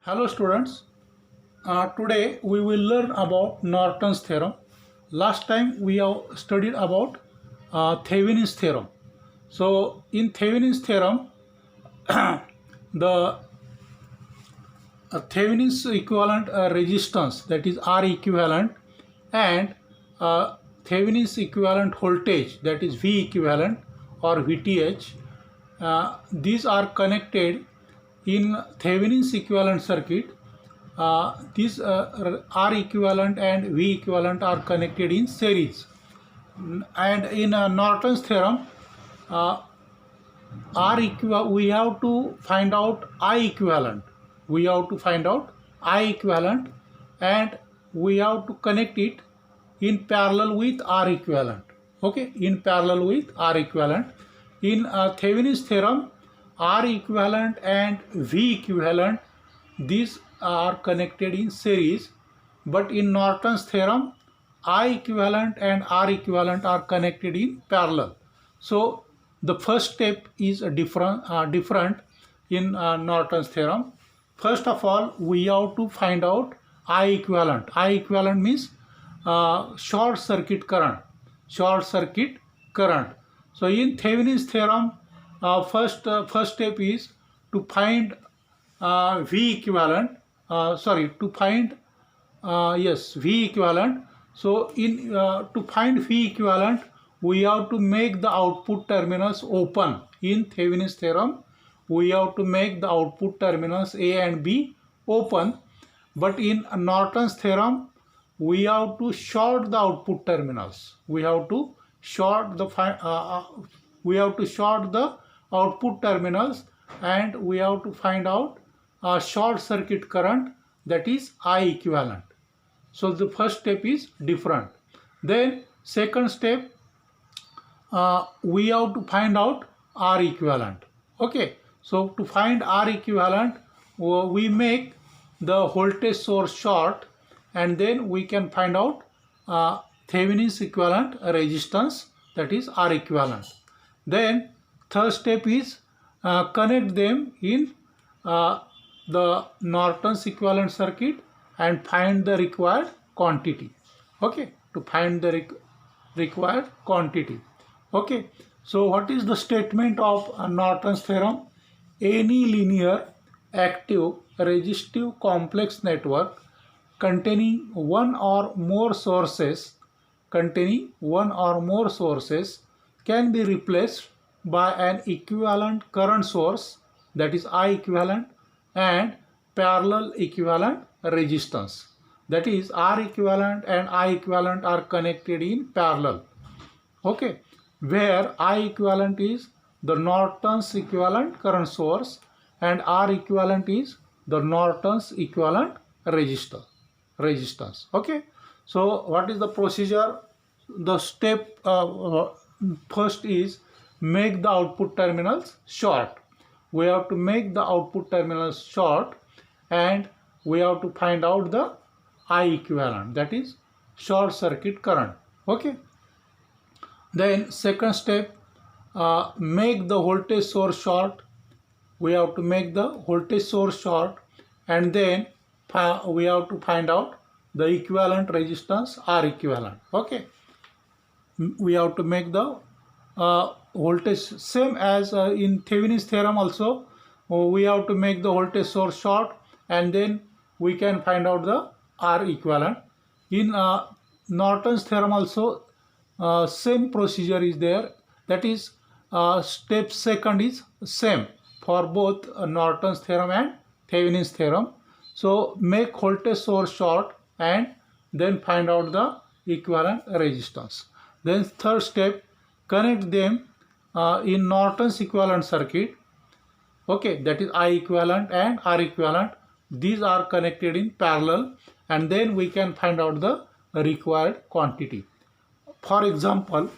Hello students, today we will learn about Norton's theorem. Last time we have studied about Thevenin's theorem. So in Thevenin's theorem, the Thevenin's equivalent resistance, that is R equivalent, and Thevenin's equivalent voltage, that is V equivalent or VTH, these are connected in Thevenin's equivalent circuit. These R equivalent and V equivalent are connected in series, and in Norton's theorem, we have to find out I equivalent. We have to find out I equivalent, and we have to connect it in parallel with R equivalent. Okay, in parallel with R equivalent. In Thevenin's theorem, R equivalent and V equivalent, these are connected in series, but in Norton's theorem, I equivalent and R equivalent are connected in parallel. So the first step is different in Norton's theorem. First of all, we have to find out I equivalent. I equivalent means short circuit current. Short circuit current. So in Thevenin's theorem, first step is to find V equivalent. To find V equivalent. So in to find V equivalent, we have to make the output terminals open. In Thevenin's theorem, we have to make the output terminals A and B open, but in Norton's theorem, we have to short the output terminals. We have to short the output terminals, and we have to find out a short circuit current, that is I equivalent. So the first step is different. Then second step, we have to find out R equivalent. Okay, so to find R equivalent, we make the voltage source short, and then we can find out Thevenin's equivalent resistance, that is R equivalent. Then third step is connect them in the Norton's equivalent circuit and find the required quantity. Okay, to find the required quantity. Okay, so what is the statement of Norton's theorem? Any linear, active, resistive complex network containing one or more sources can be replaced by an equivalent current source, that is I equivalent, and parallel equivalent resistance, that is R equivalent and I equivalent are connected in parallel. Okay, where I equivalent is the Norton's equivalent current source and R equivalent is the Norton's equivalent resistance. Okay, so what is the procedure? The step first is make the output terminals short. We have to make the output terminals short, and we have to find out the I equivalent, that is short circuit current. Okay, then second step, make the voltage source short. We have to make the voltage source short, and then we have to find out the equivalent resistance R equivalent. Okay, we have to make the voltage same as in Thevenin's theorem also. We have to make the voltage source short, and then we can find out the R equivalent. In Norton's theorem also same procedure is there, that is step second is same for both Norton's theorem and Thevenin's theorem. So make voltage source short and then find out the equivalent resistance. Then third step, connect them in Norton's equivalent circuit. Okay, that is I equivalent and R equivalent. These are connected in parallel, and then we can find out the required quantity. For example,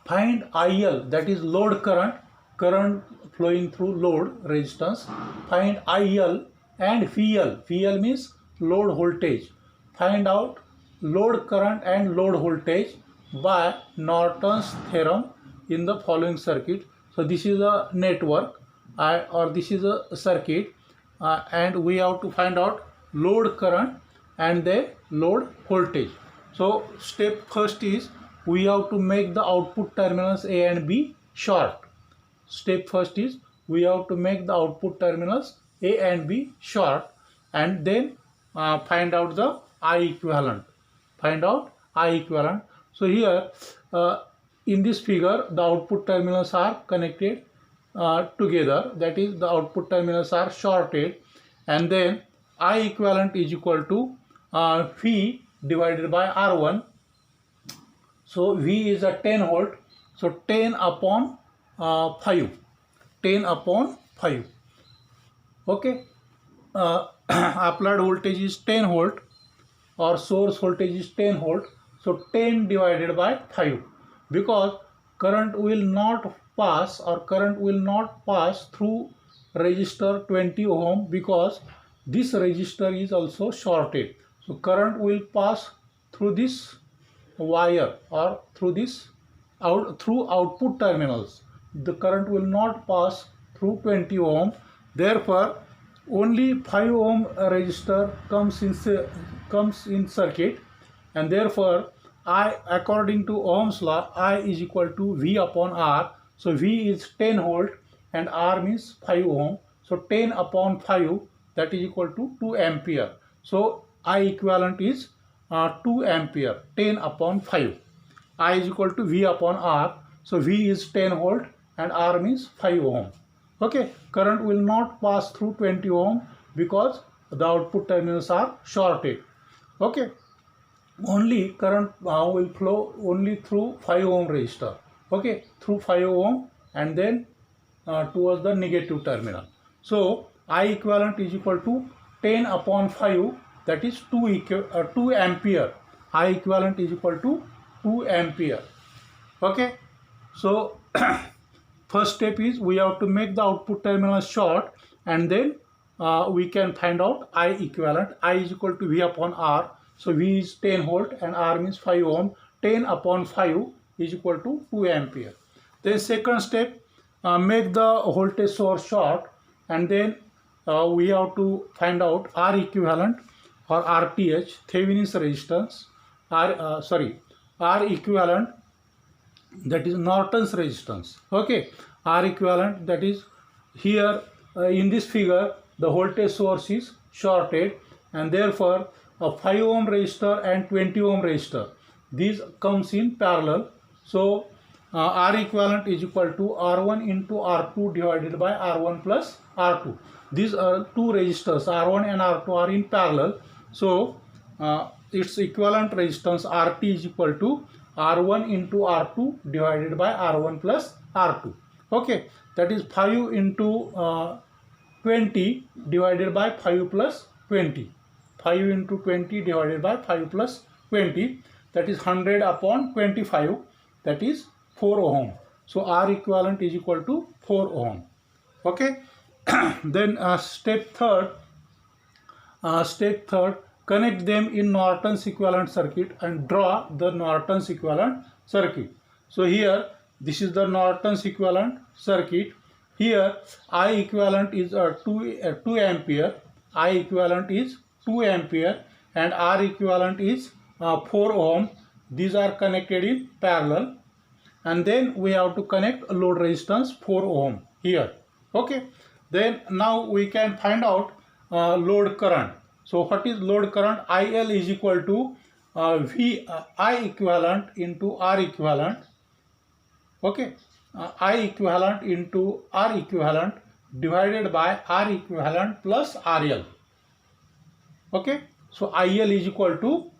find IL, that is load current flowing through load resistance. Find IL and VL. VL means load voltage. Find out load current and load voltage by Norton's theorem in the following circuit. So this is a network, or this is a circuit. and we have to find out load current and the load voltage. So step first is we have to make the output terminals A and B short. Step first is we have to make the output terminals A and B short, and then find out the I equivalent. Find out I equivalent. So here in this figure the output terminals are connected together, that is the output terminals are shorted, and then I equivalent is equal to V divided by R1. So V is a 10 volt, so 10 upon 5, 10 upon 5. Okay, applied voltage is 10 volt or source voltage is 10 volt, so 10 divided by 5, because current will not pass through resistor 20 ohm, because this resistor is also shorted. So current will pass through this wire or through this through output terminals. The current will not pass through 20 ohm. Therefore only 5 ohm resistor comes in circuit, and therefore I, according to Ohm's law, I is equal to V upon R. So V is 10 volt and R means 5 ohm. So 10 upon 5, that is equal to 2 ampere. So I equivalent is 2 ampere, 10 upon 5. I is equal to V upon R. So V is 10 volt and R means 5 ohm. Okay, current will not pass through 20 ohm because the output terminals are shorted. Okay, only current will flow only through 5 ohm resistor. Okay, through 5 ohm and then towards the negative terminal. So I equivalent is equal to 10 upon 5, that is 2 ampere. I equivalent is equal to 2 ampere. Okay, so first step is we have to make the output terminal short, and then we can find out I equivalent. I is equal to V upon R. So V is 10 volt and R means 5 ohm. 10 upon 5 is equal to 2 ampere. Then second step, make the voltage source short, and then we have to find out R equivalent or RTH, Thevenin's resistance, R equivalent, that is Norton's resistance. Okay, R equivalent, that is here in this figure the voltage source is shorted, and therefore a 5 ohm resistor and 20 ohm resistor, these comes in parallel. So R equivalent is equal to R1 into R2 divided by R1 plus R2. These are two resistors, R1 and R2 are in parallel. So its equivalent resistance RT is equal to R1 into R2 divided by R1 plus R2. Okay, that is 5 into 20 divided by 5 plus 20. 5 into 20 divided by 5 plus 20, that is 100 upon 25, that is 4 ohm. So R equivalent is equal to 4 ohm. Okay. Then step third, connect them in Norton's equivalent circuit and draw the Norton's equivalent circuit. So here this is the Norton's equivalent circuit. Here I equivalent is 2 ampere. I equivalent is 2 ampere and R equivalent is 4 ohm. These are connected in parallel, and then we have to connect a load resistance 4 ohm here. Okay, then now we can find out load current. So what is load current? IL is equal to I equivalent into R equivalent. Okay, I equivalent into R equivalent divided by R equivalent plus RL. Okay, so IL is equal to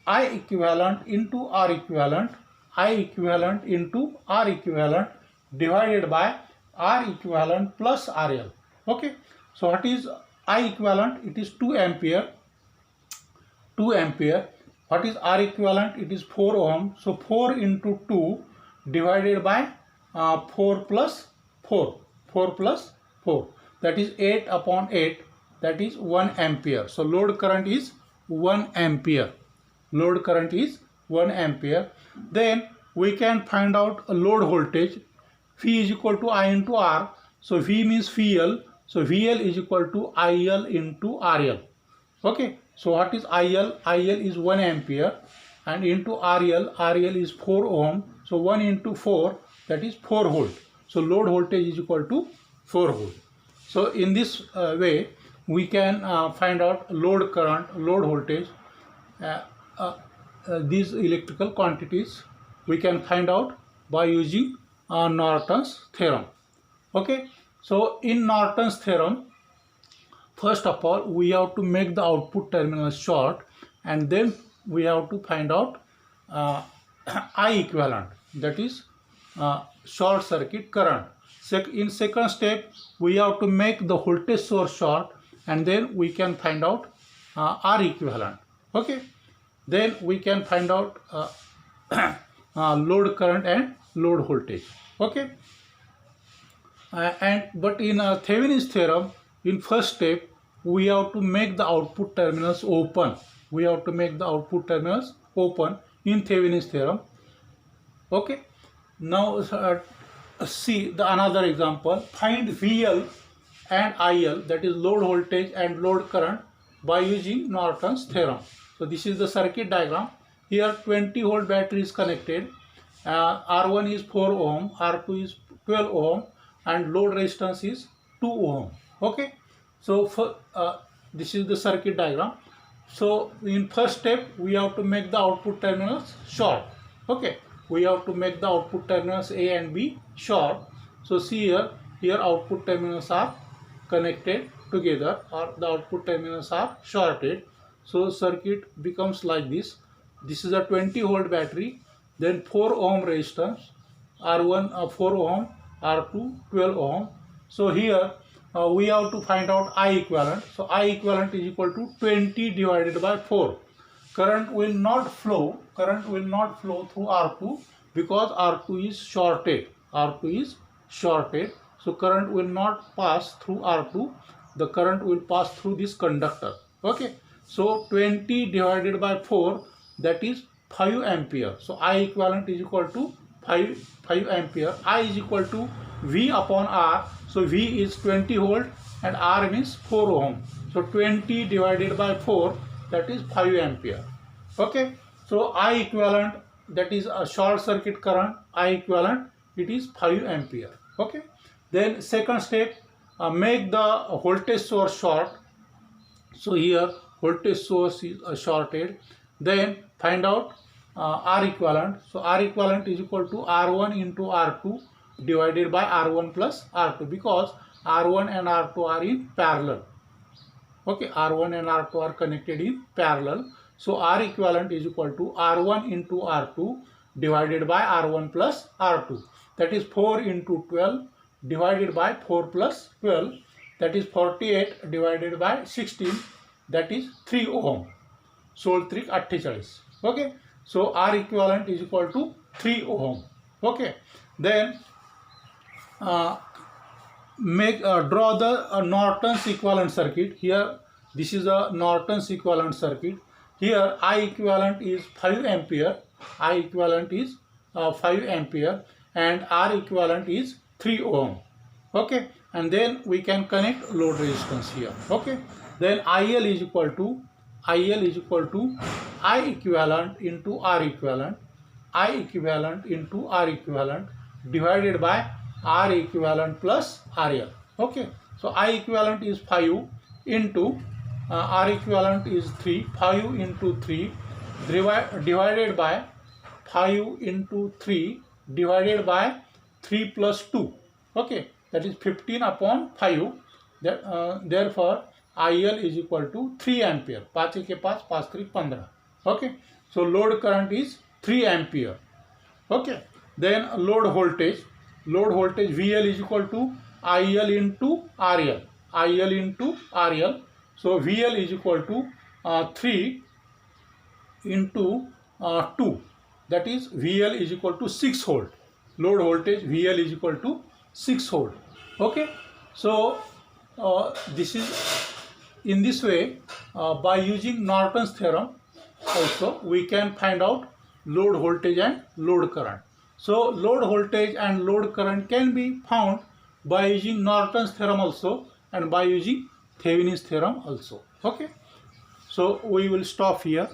I equivalent into R equivalent, I equivalent into R equivalent divided by R equivalent plus RL. Okay, so what is I equivalent? It is 2 ampere. 2 ampere. What is R equivalent? It is 4 ohm. So 4 into 2 divided by 4 plus 4. 4 plus 4. That is 8 upon 8. That is 1 ampere. So load current is 1 ampere. Load current is 1 ampere. Then we can find out a load voltage. V is equal to I into R. So V means VL. So VL is equal to IL into RL. Okay, so what is IL? IL is 1 ampere, and into RL, RL is 4 ohm. So 1 into 4, that is 4 volt. So load voltage is equal to 4 volt. So in this way, we can find out load current, load voltage, these electrical quantities we can find out by using Norton's theorem. Okay, so in Norton's theorem, first of all, we have to make the output terminal short, and then we have to find out I equivalent, that is short circuit current. In second step, we have to make the voltage source short, and then we can find out R equivalent. Okay, then we can find out load current and load voltage. Okay, but in Thevenin's theorem, in first step, we have to make the output terminals open. We have to make the output terminals open in Thevenin's theorem. Okay, now see the another example. Find VL and IL, that is load voltage and load current, by using Norton's theorem. So this is the circuit diagram. Here 20 volt battery is connected. R1 is 4 ohm, R2 is 12 ohm, and load resistance is 2 ohm. Okay, so for, this is the circuit diagram. So in first step, we have to make the output terminals short. Okay, we have to make the output terminals A and B short. So see here output terminals are connected together, or the output terminals are shorted. So circuit becomes like this. This is a 20 volt battery, then 4 ohm resistance, R1 4 ohm, R2 12 ohm. So here we have to find out I equivalent. So I equivalent is equal to 20 divided by 4. Current will not flow through R2 because R2 is shorted. R2 is shorted. So current will not pass through R2. The current will pass through this conductor. Okay. So 20 divided by 4, that is 5 ampere. So I equivalent is equal to 5 ampere. I is equal to V upon R. So V is 20 volt and R means 4 ohm. So 20 divided by 4, that is 5 ampere. Okay. So I equivalent, that is a short circuit current, I equivalent, it is 5 ampere. Okay. Then second step, make the voltage source short. So here voltage source is shorted. Then find out R equivalent. So R equivalent is equal to R1 into R2 divided by R1 plus R2, because R1 and R2 are in parallel. Okay, R1 and R2 are connected in parallel. So R equivalent is equal to R1 into R2 divided by R1 plus R2. That is 4 into 12 divided by 4 plus 12. That is 48 divided by 16. That is 3 ohm. 16 48. Okay. So R equivalent is equal to 3 ohm. Okay. Then draw the Norton's equivalent circuit. Here this is a Norton's equivalent circuit. Here I equivalent is 5 ampere. I equivalent is 5 ampere and R equivalent is 3 ohm. Okay. And then we can connect load resistance here. Okay. Then IL is equal to I equivalent into R equivalent. I equivalent into R equivalent divided by R equivalent plus RL. Okay. So I equivalent is 5 into R equivalent is 3. 5 into 3 divided by 5 into 3 divided by 3 plus 2. Okay. That is 15 upon 5. Therefore IL is equal to 3 ampere. 5 के पास 5 3 15. Okay. So load current is 3 ampere. Okay. Then load voltage VL is equal to IL into RL. IL into RL. So VL is equal to 3 into 2. That is VL is equal to 6 volt. Load voltage VL is equal to 6 volt. Okay. So this is in this way, by using Norton's theorem also we can find out load voltage and load current. So load voltage and load current can be found by using Norton's theorem also, and by using Thevenin's theorem also. Okay, so we will stop here.